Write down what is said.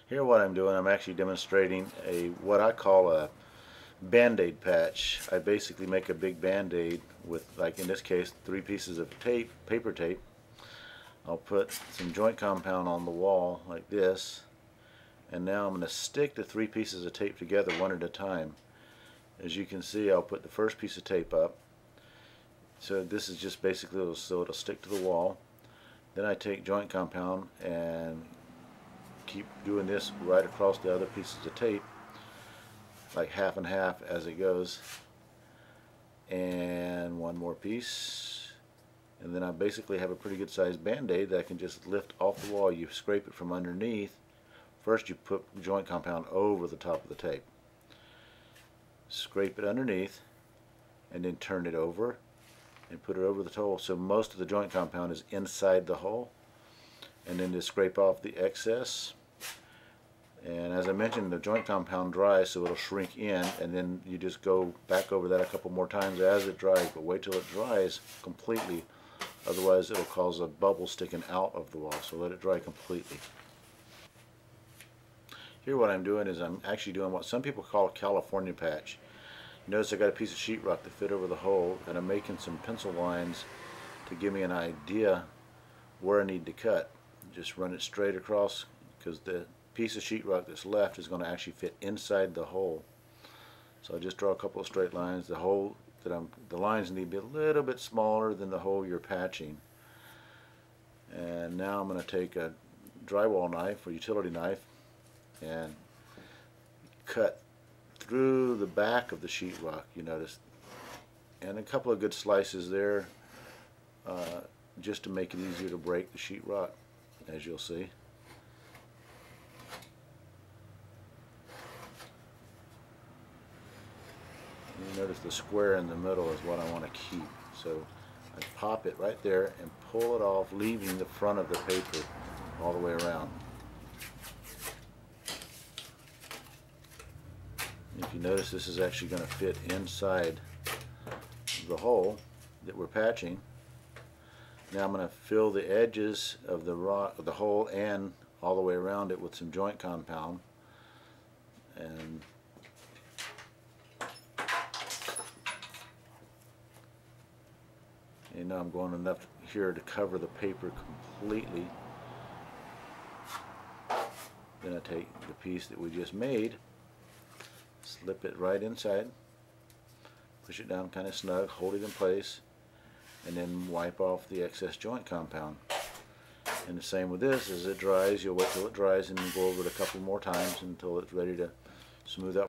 Here what I'm doing, I'm actually demonstrating what I call a Band-Aid patch. I basically make a big Band-Aid with, like in this case, 3 pieces of tape, paper tape. I'll put some joint compound on the wall like this, and now I'm going to stick the 3 pieces of tape together one at a time. As you can see, I'll put the first piece of tape up. So this is just basically so it'll stick to the wall. Then I take joint compound and keep doing this right across the other pieces of tape, like half and half as it goes, and one more piece, and then I basically have a pretty good sized Band-Aid that I can just lift off the wall. You scrape it from underneath. First you put joint compound over the top of the tape, scrape it underneath, and then turn it over and put it over the hole so most of the joint compound is inside the hole, and then just scrape off the excess. And as I mentioned, the joint compound dries, so it'll shrink in, and then you just go back over that a couple more times as it dries, but wait till it dries completely, otherwise it'll cause a bubble sticking out of the wall, so let it dry completely. Here what I'm doing is I'm actually doing what some people call a California patch. Notice I got a piece of sheetrock to fit over the hole, and I'm making some pencil lines to give me an idea where I need to cut. Just run it straight across, because the piece of sheetrock that's left is going to actually fit inside the hole. So I just draw a couple of straight lines. The lines need to be a little bit smaller than the hole you're patching. And now I'm going to take a drywall knife or utility knife and cut through the back of the sheetrock, you notice, and a couple of good slices there, just to make it easier to break the sheetrock, as you'll see. You notice the square in the middle is what I want to keep, so I pop it right there and pull it off, leaving the front of the paper all the way around. If you notice, this is actually going to fit inside the hole that we're patching. Now I'm going to fill the edges of the hole and all the way around it with some joint compound, and you know, I'm going enough here to cover the paper completely. Then I take the piece that we just made, slip it right inside, push it down kind of snug, hold it in place, and then wipe off the excess joint compound. And the same with this. As it dries, you'll wait till it dries and go over it a couple more times until it's ready to smooth out.